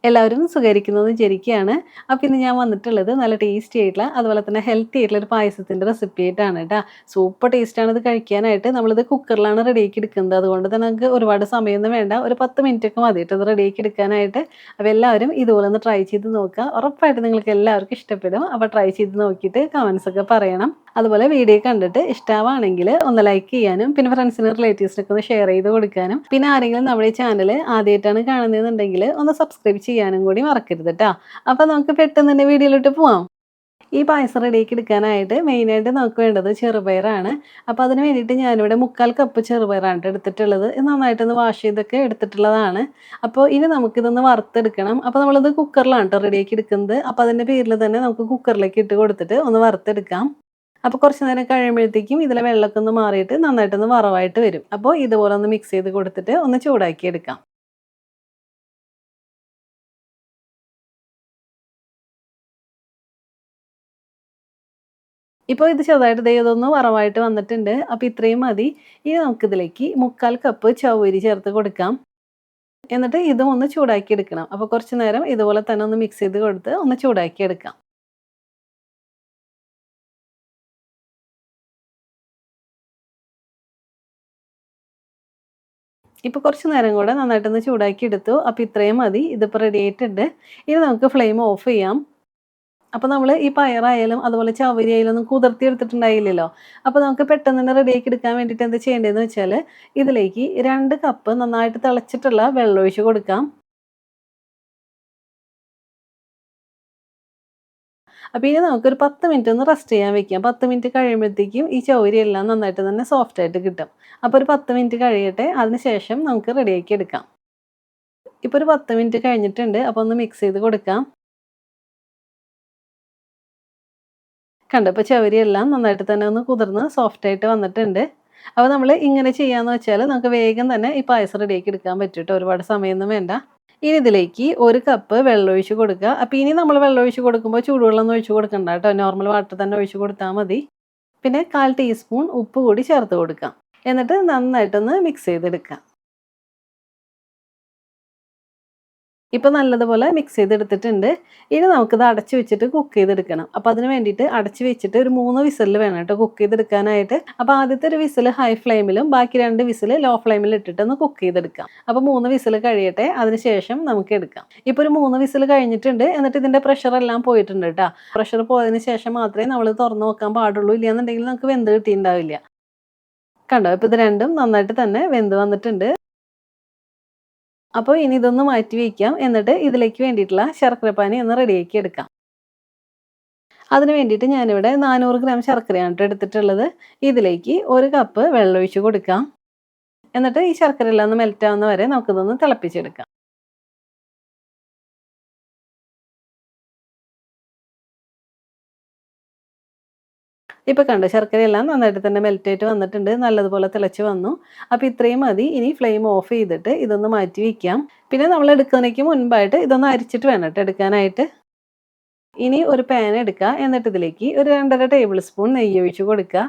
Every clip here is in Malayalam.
എല്ലാവരും സുഖായിരിക്കുന്നുന്ന് വിചാരിക്കുകയാണ്. അപ്പോൾ ഇന്ന് ഞാൻ വന്നിട്ടുള്ളത് നല്ല ടേസ്റ്റി ആയിട്ടുള്ള അതുപോലെ തന്നെ ഹെൽത്തി ആയിട്ടുള്ള ഒരു പായസത്തിൻ്റെ റെസിപ്പി ആയിട്ടാണ് ട്ടാ. സൂപ്പർ ടേസ്റ്റാണ് ഇത് കഴിക്കാനായിട്ട്. നമ്മളിത് കുക്കറിലാണ് റെഡിയാക്കി എടുക്കുന്നത്. അതുകൊണ്ട് തന്നെ നമുക്ക് ഒരുപാട് സമയമൊന്നും വേണ്ട. ഒരു 10 മിനിറ്റൊക്കെ മതി ട്ടോ ഇത് റെഡിയാക്കി എടുക്കാനായിട്ട്. അപ്പോൾ എല്ലാവരും ഇതുപോലെ ഒന്ന് ട്രൈ ചെയ്ത് നോക്കുക. ഉറപ്പായിട്ടും നിങ്ങൾക്ക് എല്ലാവർക്കും ഇഷ്ടപ്പെടും. അപ്പോൾ ട്രൈ ചെയ്ത് നോക്കിയിട്ട് കമൻസ് ഒക്കെ പറയണം. അതുപോലെ വീഡിയോ കണ്ടിട്ട് ഇഷ്ടമാണെങ്കിൽ ഒന്ന് ലൈക്ക് ചെയ്യാനും പിന്നെ ഫ്രണ്ട്സിനും റിലേറ്റീവ്സിനൊക്കെ ഒന്ന് ഷെയർ ചെയ്ത് കൊടുക്കാനും പിന്നെ ആരെങ്കിലും നമ്മുടെ ഈ ചാനൽ ആദ്യമായിട്ടാണ് കാണുന്നതെന്നുണ്ടെങ്കിൽ ഒന്ന് സബ്സ്ക്രൈബ് ചെയ്യാനും കൂടി മറക്കരുത് കേട്ടോ. അപ്പോൾ നമുക്ക് പെട്ടെന്ന് തന്നെ വീഡിയോയിലോട്ട് പോവാം. ഈ പായസം റെഡിയാക്കി എടുക്കാനായിട്ട് മെയിനായിട്ട് നമുക്ക് വേണ്ടത് ചെറുപയറാണ്. അപ്പോൾ അതിന് വേണ്ടിയിട്ട് ഞാനിവിടെ 3/4 കപ്പ് ചെറുപയറാണ് എടുത്തിട്ടുള്ളത്. ഇത് നന്നായിട്ടൊന്ന് വാഷ് ചെയ്തൊക്കെ എടുത്തിട്ടുള്ളതാണ്. അപ്പോൾ ഇനി നമുക്കിതൊന്ന് വറുത്തെടുക്കണം. അപ്പോൾ നമ്മളിത് കുക്കറിലാണ് കേട്ടോ റെഡിയാക്കി എടുക്കുന്നത്. അപ്പോൾ അതിൻ്റെ പേരിൽ തന്നെ നമുക്ക് കുക്കറിലേക്ക് ഇട്ട് കൊടുത്തിട്ട് ഒന്ന് വറുത്തെടുക്കാം. അപ്പോൾ കുറച്ച് നേരം കഴിയുമ്പോഴത്തേക്കും ഇതിലെ വെള്ളമൊക്കെ ഒന്ന് മാറിയിട്ട് നന്നായിട്ടൊന്ന് വറവായിട്ട് വരും. അപ്പോൾ ഇതുപോലെ ഒന്ന് മിക്സ് ചെയ്ത് കൊടുത്തിട്ട് ഒന്ന് ചൂടാക്കി എടുക്കാം. ഇപ്പോൾ ഇത് ചെറുതായിട്ട് ദേ ഇതൊന്ന് വറവായിട്ട് വന്നിട്ടുണ്ട്. അപ്പോൾ ഇത്രയും മതി. ഇനി നമുക്കിതിലേക്ക് 3/4 കപ്പ് ചവ്വരി ചേർത്ത് കൊടുക്കാം. എന്നിട്ട് ഇതും ഒന്ന് ചൂടാക്കി എടുക്കണം. അപ്പോൾ കുറച്ച് നേരം ഇതുപോലെ തന്നെ ഒന്ന് മിക്സ് ചെയ്ത് കൊടുത്ത് ഒന്ന് ചൂടാക്കി എടുക്കാം. ഇപ്പോൾ കുറച്ച് നേരം കൂടെ നന്നായിട്ടൊന്ന് ചൂടാക്കി എടുത്തു. അപ്പോൾ ഇത്രയും മതി. ഇതിപ്പോൾ റെഡി ആയിട്ടുണ്ട്. ഇനി നമുക്ക് ഫ്ലെയിം ഓഫ് ചെയ്യാം. അപ്പോൾ നമ്മൾ ഈ പയറായാലും അതുപോലെ ചവ്വരി ആയാലും ഒന്നും കുതിർത്തി എടുത്തിട്ടുണ്ടായില്ലല്ലോ. അപ്പോൾ നമുക്ക് പെട്ടെന്ന് തന്നെ റെഡിയാക്കി എടുക്കാൻ വേണ്ടിയിട്ട് എന്താ ചെയ്യേണ്ടതെന്ന് വെച്ചാൽ ഇതിലേക്ക് 2 കപ്പ് നന്നായിട്ട് തിളച്ചിട്ടുള്ള വെള്ളം ഒഴിച്ച് കൊടുക്കാം. അപ്പോൾ ഇനി നമുക്കൊരു 10 മിനിറ്റ് ഒന്ന് റെസ്റ്റ് ചെയ്യാൻ വെക്കാം. 10 മിനിറ്റ് കഴിയുമ്പോഴത്തേക്കും ഈ ചവ്വരി എല്ലാം നന്നായിട്ട് തന്നെ സോഫ്റ്റ് ആയിട്ട് കിട്ടും. അപ്പോൾ ഒരു 10 മിനിറ്റ് കഴിയട്ടെ. അതിന് ശേഷം നമുക്ക് റെഡിയാക്കി എടുക്കാം. ഇപ്പോൾ ഒരു 10 മിനിറ്റ് കഴിഞ്ഞിട്ടുണ്ട്. അപ്പോൾ ഒന്ന് മിക്സ് ചെയ്ത് കൊടുക്കാം. കണ്ടോ ഇപ്പോൾ ചവരിയെല്ലാം നന്നായിട്ട് തന്നെ ഒന്ന് കുതിർന്ന് സോഫ്റ്റ് ആയിട്ട് വന്നിട്ടുണ്ട്. അപ്പോൾ നമ്മൾ ഇങ്ങനെ ചെയ്യാന്ന് വെച്ചാൽ നമുക്ക് വേഗം തന്നെ ഈ പായസം റെഡിയാക്കി എടുക്കാൻ പറ്റും ട്ടോ. ഒരുപാട് സമയമൊന്നും വേണ്ട. ഇനി ഇതിലേക്ക് 1 കപ്പ് വെള്ളം ഒഴിച്ച് കൊടുക്കുക. അപ്പോൾ ഇനി നമ്മൾ വെള്ളം ഒഴിച്ച് കൊടുക്കുമ്പോൾ ചൂടുവെള്ളമൊന്നും ഒഴിച്ച് കൊടുക്കണ്ട കേട്ടോ. നോർമൽ വാട്ടർ തന്നെ ഒഴിച്ച് കൊടുത്താൽ മതി. പിന്നെ 1/4 ടീസ്പൂൺ ഉപ്പ് കൂടി ചേർത്ത് കൊടുക്കാം. എന്നിട്ട് നന്നായിട്ടൊന്ന് മിക്സ് ചെയ്തെടുക്കാം. ഇപ്പോൾ നല്ലതുപോലെ മിക്സ് ചെയ്തെടുത്തിട്ടുണ്ട്. ഇനി നമുക്കിത് അടച്ച് വെച്ചിട്ട് കുക്ക് ചെയ്തെടുക്കണം. അപ്പോൾ അതിന് വേണ്ടിയിട്ട് അടച്ച് വെച്ചിട്ട് ഒരു 3 വിസിൽ വേണം കേട്ടോ കുക്ക് ചെയ്തെടുക്കാനായിട്ട്. അപ്പോൾ ആദ്യത്തെ ഒരു വിസിൽ ഹൈ ഫ്ലെയിമിലും ബാക്കി 2 വിസിൽ ലോ ഫ്ലെയിമിൽ ഇട്ടിട്ട് ഒന്ന് കുക്ക് ചെയ്തെടുക്കാം. അപ്പോൾ 3 വിസിൽ കഴിയട്ടെ. അതിനുശേഷം നമുക്ക് എടുക്കാം. ഇപ്പോൾ ഒരു 3 വിസിൽ കഴിഞ്ഞിട്ടുണ്ട്. എന്നിട്ട് ഇതിൻ്റെ പ്രഷർ എല്ലാം പോയിട്ടുണ്ട് കേട്ടോ. പ്രഷർ പോയതിന് ശേഷം മാത്രമേ നമ്മൾ തുറന്ന് നോക്കാൻ പാടുള്ളൂ. ഇല്ലാന്നുണ്ടെങ്കിൽ നമുക്ക് വെന്ത് കിട്ടിയിട്ടുണ്ടാവില്ല. കണ്ടോ ഇപ്പോൾ ഇത് രണ്ടും നന്നായിട്ട് തന്നെ വെന്ത് വന്നിട്ടുണ്ട്. അപ്പോൾ ഇനി ഇതൊന്ന് മാറ്റി വയ്ക്കാം. എന്നിട്ട് ഇതിലേക്ക് വേണ്ടിയിട്ടുള്ള ശർക്കരപ്പാനി ഒന്ന് റെഡിയാക്കി എടുക്കാം. അതിന് വേണ്ടിയിട്ട് ഞാനിവിടെ 400 ഗ്രാം ശർക്കരയാണ് ട്ടോ എടുത്തിട്ടുള്ളത്. ഇതിലേക്ക് 1 കപ്പ് വെള്ളം ഒഴിച്ച് കൊടുക്കാം. എന്നിട്ട് ഈ ശർക്കര എല്ലാം ഒന്ന് മെൽറ്റ് ആവുന്ന വരെ നമുക്കിതൊന്ന് തിളപ്പിച്ചെടുക്കാം. ഇപ്പോൾ കണ്ടോ ശർക്കരയെല്ലാം നന്നായിട്ട് തന്നെ മെൽറ്റ് ആയിട്ട് വന്നിട്ടുണ്ട്. നല്ലതുപോലെ തിളച്ച് വന്നു. അപ്പോൾ ഇത്രയും മതി. ഇനി ഫ്ലെയിം ഓഫ് ചെയ്തിട്ട് ഇതൊന്ന് മാറ്റി വയ്ക്കാം. പിന്നെ നമ്മൾ എടുക്കുന്നതിന് മുൻപായിട്ട് ഇതൊന്ന് അരിച്ചിട്ട് വേണം ട്ടോ എടുക്കാനായിട്ട്. ഇനി ഒരു പാൻ എടുക്കുക. എന്നിട്ട് ഇതിലേക്ക് ഒരു 2.5 ടേബിൾ സ്പൂൺ നെയ്യ് ഒഴിച്ച് കൊടുക്കുക.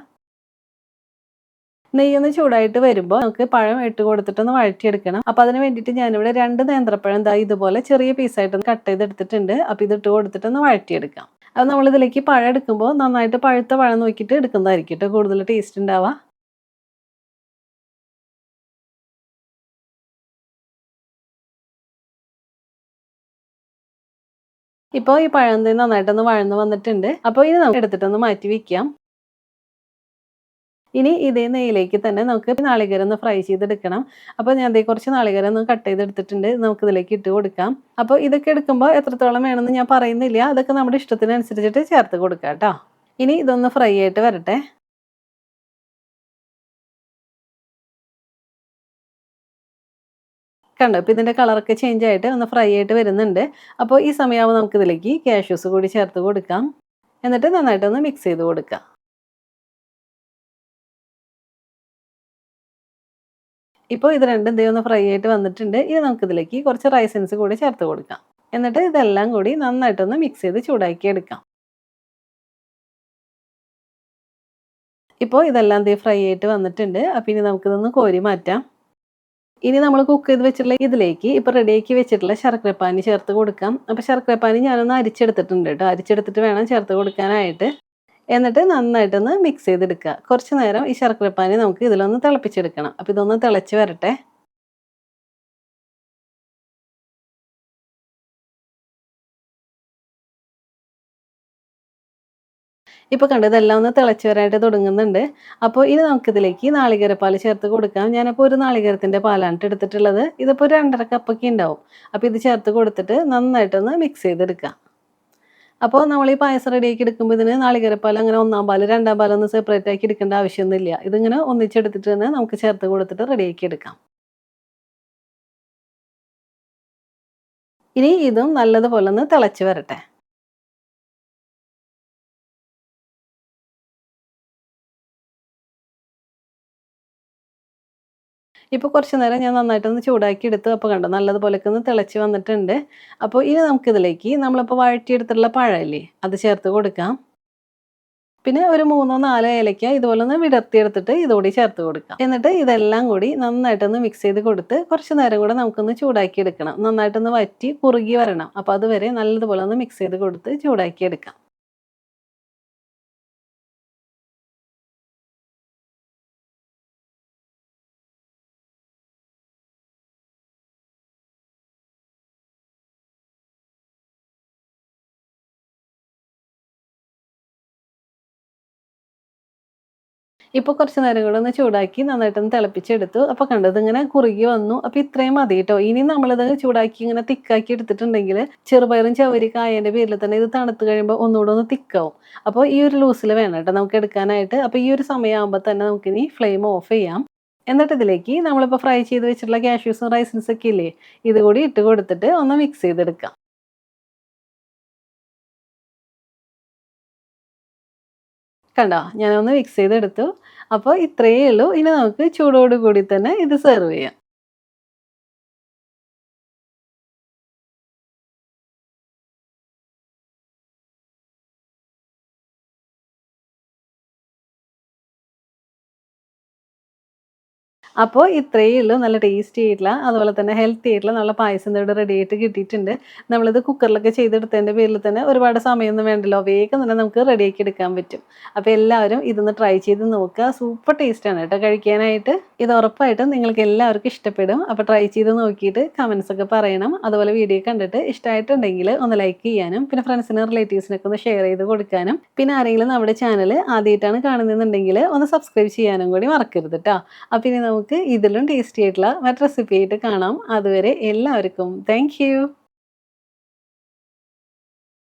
നെയ്യൊന്ന് ചൂടായിട്ട് വരുമ്പോൾ നമുക്ക് പഴം ഇട്ട് കൊടുത്തിട്ടൊന്ന് വഴറ്റിയെടുക്കണം. അപ്പോൾ അതിന് വേണ്ടിയിട്ട് ഞാനിവിടെ 2 നേന്ത്രപ്പഴം ദാ ഇതുപോലെ ചെറിയ പീസായിട്ടൊന്ന് കട്ട് ചെയ്തെടുത്തിട്ടുണ്ട്. അപ്പോൾ ഇതിട്ട് കൊടുത്തിട്ടൊന്ന് വഴറ്റിയെടുക്കാം. അത് നമ്മളിതിലേക്ക് പഴം എടുക്കുമ്പോൾ നന്നായിട്ട് പഴുത്ത പഴം നോക്കിയിട്ട് എടുക്കുന്നതായിരിക്കും ട്ടോ കൂടുതൽ ടേസ്റ്റ് ഉണ്ടാവുക. ഇപ്പോൾ ഈ പഴം ദേ നന്നായിട്ടൊന്ന് വഴന്ന് വന്നിട്ടുണ്ട്. അപ്പോൾ ഇത് നമുക്ക് എടുത്തിട്ടൊന്ന് മാറ്റി വയ്ക്കാം. ഇനി ഇതേ നെയ്യിലേക്ക് തന്നെ നമുക്ക് നാളികേരം ഒന്ന് ഫ്രൈ ചെയ്തെടുക്കണം. അപ്പോൾ ഞാൻ ദേ കുറച്ച് നാളികേരം ഒന്ന് കട്ട് ചെയ്തെടുത്തിട്ടുണ്ട്. നമുക്കിതിലേക്ക് ഇട്ട് കൊടുക്കാം. അപ്പോൾ ഇതൊക്കെ എടുക്കുമ്പോൾ എത്രത്തോളം വേണമെന്ന് ഞാൻ പറയുന്നില്ല. അതൊക്കെ നമ്മുടെ ഇഷ്ടത്തിനനുസരിച്ചിട്ട് ചേർത്ത് കൊടുക്കാം കേട്ടോ. ഇനി ഇതൊന്ന് ഫ്രൈ ആയിട്ട് വരട്ടെ. കണ്ടോ ഇപ്പോൾ ഇതിൻ്റെ കളറൊക്കെ ചേഞ്ച് ആയിട്ട് ഒന്ന് ഫ്രൈ ആയിട്ട് വരുന്നുണ്ട്. അപ്പോൾ ഈ സമയമാകുമ്പോൾ നമുക്കിതിലേക്ക് കാഷ്യൂസ് കൂടി ചേർത്ത് കൊടുക്കാം. എന്നിട്ട് നന്നായിട്ടൊന്ന് മിക്സ് ചെയ്ത് കൊടുക്കാം. ഇപ്പോൾ ഇത് രണ്ടും ദേ ഒന്ന് ഫ്രൈ ആയിട്ട് വന്നിട്ടുണ്ട്. ഇനി നമുക്കിതിലേക്ക് കുറച്ച് റൈസിൻസ് കൂടി ചേർത്ത് കൊടുക്കാം. എന്നിട്ട് ഇതെല്ലാം കൂടി നന്നായിട്ടൊന്ന് മിക്സ് ചെയ്ത് ചൂടാക്കി എടുക്കാം. ഇപ്പോൾ ഇതെല്ലാം ദേ ഫ്രൈ ആയിട്ട് വന്നിട്ടുണ്ട്. അപ്പോൾ ഇനി നമുക്കിതൊന്ന് കോരി മാറ്റാം. ഇനി നമ്മൾ കുക്ക് ചെയ്ത് വെച്ചിട്ടുള്ള ഇതിലേക്ക് ഇപ്പോൾ റെഡിയാക്കി വെച്ചിട്ടുള്ള ശർക്കരപ്പാനി ചേർത്ത് കൊടുക്കാം. അപ്പോൾ ശർക്കരപ്പാനി ഞാനൊന്ന് അരിച്ചെടുത്തിട്ടുണ്ട് കേട്ടോ. അരിച്ചെടുത്തിട്ട് വേണം ചേർത്ത് കൊടുക്കാനായിട്ട്. എന്നിട്ട് നന്നായിട്ടൊന്ന് മിക്സ് ചെയ്തെടുക്കുക. കുറച്ച് നേരം ഈ ശർക്കരപ്പാനി നമുക്ക് ഇതിലൊന്ന് തിളപ്പിച്ചെടുക്കണം. അപ്പോൾ ഇതൊന്ന് തിളച്ച് വരട്ടെ. ഇപ്പോൾ കണ്ടോ ഇതെല്ലാം ഒന്ന് തിളച്ച് വരാനായിട്ട് തുടങ്ങുന്നുണ്ട്. അപ്പോൾ ഇനി നമുക്കിതിലേക്ക് നാളികേരപ്പാൽ ചേർത്ത് കൊടുക്കാം. ഞാനപ്പോൾ ഒരു നാളികേരത്തിൻ്റെ പാലാണ് എടുത്തിട്ടുള്ളത്. ഇതിപ്പോൾ 2½ കപ്പൊക്കെ ഉണ്ടാവും. അപ്പോൾ ഇത് ചേർത്ത് കൊടുത്തിട്ട് നന്നായിട്ടൊന്ന് മിക്സ് ചെയ്തെടുക്കുക. അപ്പോൾ നമ്മൾ ഈ പായസം റെഡിയാക്കി എടുക്കുമ്പോൾ ഇതിന് നാളികേരപ്പാൽ അങ്ങനെ 1-ാം പാൽ 2-ാം പാലൊന്നും സെപ്പറേറ്റ് ആക്കി എടുക്കേണ്ട ആവശ്യമൊന്നുമില്ല. ഇതിങ്ങനെ ഒന്നിച്ചെടുത്തിട്ട് തന്നെ നമുക്ക് ചേർത്ത് കൊടുത്തിട്ട് റെഡിയാക്കി എടുക്കാം. ഇനി ഇതും നല്ലതുപോലെ ഒന്ന് തിളച്ച് വരട്ടെ. ഇപ്പോൾ കുറച്ച് നേരം ഞാൻ നന്നായിട്ടൊന്ന് ചൂടാക്കി എടുത്തു. അപ്പോൾ കണ്ടോ നല്ലതുപോലെയൊക്കെ ഒന്ന് തിളച്ച് വന്നിട്ടുണ്ട്. അപ്പോൾ ഇനി നമുക്കിതിലേക്ക് നമ്മളിപ്പോൾ വഴറ്റിയെടുത്തിട്ടുള്ള പഴമില്ലേ അത് ചേർത്ത് കൊടുക്കാം. പിന്നെ ഒരു 3-4 ഏലയ്ക്ക ഇതുപോലെ ഒന്ന് വിടർത്തിയെടുത്തിട്ട് ഇതുകൂടി ചേർത്ത് കൊടുക്കാം. എന്നിട്ട് ഇതെല്ലാം കൂടി നന്നായിട്ടൊന്ന് മിക്സ് ചെയ്ത് കൊടുത്ത് കുറച്ച് നേരം കൂടെ നമുക്കൊന്ന് ചൂടാക്കി എടുക്കണം. നന്നായിട്ടൊന്ന് വറ്റി കുറുകി വരണം. അപ്പോൾ അതുവരെ നല്ലതുപോലെ ഒന്ന് മിക്സ് ചെയ്ത് കൊടുത്ത് ചൂടാക്കി എടുക്കാം. ഇപ്പോൾ കുറച്ച് നേരം കൂടെ ഒന്ന് ചൂടാക്കി നന്നായിട്ടൊന്ന് തിളപ്പിച്ചെടുത്തു. അപ്പോൾ കണ്ടോ ഇതിങ്ങനെ കുറുകി വന്നു. അപ്പോൾ ഇത്രയും മതി കേട്ടോ. ഇനി നമ്മളിത് ചൂടാക്കി ഇങ്ങനെ തിക്കാക്കി എടുത്തിട്ടുണ്ടെങ്കിൽ ചെറുപയറും ചവരിയൊക്കെ ആയതിൻ്റെ പേരിൽ തന്നെ ഇത് തണുത്ത് കഴിയുമ്പോൾ ഒന്നുകൂടെ ഒന്ന് തിക്കാവും. അപ്പോൾ ഈ ഒരു ലൂസിൽ വേണം കേട്ടോ നമുക്ക് എടുക്കാനായിട്ട്. അപ്പോൾ ഈ ഒരു സമയമാകുമ്പോൾ തന്നെ നമുക്കിനി ഫ്ലെയിം ഓഫ് ചെയ്യാം. എന്നിട്ട് ഇതിലേക്ക് നമ്മളിപ്പോൾ ഫ്രൈ ചെയ്ത് വെച്ചിട്ടുള്ള കാഷ്യൂസും റൈസിൻസും ഒക്കെ ഇല്ലേ ഇതുകൂടി ഇട്ട് കൊടുത്തിട്ട് ഒന്ന് മിക്സ് ചെയ്തെടുക്കാം. കണ്ടോ ഞാനൊന്ന് മിക്സ് ചെയ്തെടുത്തു. അപ്പോൾ ഇത്രയേ ഉള്ളൂ. ഇനി നമുക്ക് ചൂടോട് കൂടി തന്നെ ഇത് സെർവ് ചെയ്യാം. അപ്പോൾ ഇത്രയേ ഉള്ളൂ. നല്ല ടേസ്റ്റി ആയിട്ടുള്ള അതുപോലെ തന്നെ ഹെൽത്തി ആയിട്ടുള്ള നല്ല പായസം ഇവിടെ റെഡി ആയിട്ട് കിട്ടിയിട്ടുണ്ട്. നമ്മളിത് കുക്കറിലൊക്കെ ചെയ്തെടുത്തതിൻ്റെ പേരിൽ തന്നെ ഒരുപാട് സമയമൊന്നും വേണ്ടല്ലോ. വേഗം തന്നെ നമുക്ക് റെഡിയാക്കി എടുക്കാൻ പറ്റും. അപ്പോൾ എല്ലാവരും ഇതൊന്ന് ട്രൈ ചെയ്ത് നോക്കുക. സൂപ്പർ ടേസ്റ്റാണ് കേട്ടോ കഴിക്കാനായിട്ട്. ഇത് ഉറപ്പായിട്ടും നിങ്ങൾക്ക് എല്ലാവർക്കും ഇഷ്ടപ്പെടും. അപ്പോൾ ട്രൈ ചെയ്ത് നോക്കിയിട്ട് കമൻസ് ഒക്കെ പറയണം. അതുപോലെ വീഡിയോ കണ്ടിട്ട് ഇഷ്ടമായിട്ടുണ്ടെങ്കിൽ ഒന്ന് ലൈക്ക് ചെയ്യാനും പിന്നെ ഫ്രണ്ട്സിനും റിലേറ്റീവ്സിനൊക്കെ ഒന്ന് ഷെയർ ചെയ്ത് കൊടുക്കാനും പിന്നെ ആരെങ്കിലും നമ്മുടെ ചാനൽ ആദ്യമായിട്ടാണ് കാണുന്നതെന്നുണ്ടെങ്കിൽ ഒന്ന് സബ്സ്ക്രൈബ് ചെയ്യാനും കൂടി മറക്കരുത് കേട്ടോ. അപ്പോൾ ഇനി നമുക്ക് ഇതിലും ടേസ്റ്റി ആയിട്ടുള്ള മറ്റു റെസിപ്പി ആയിട്ട് കാണാം. അതുവരെ എല്ലാവർക്കും താങ്ക് യു.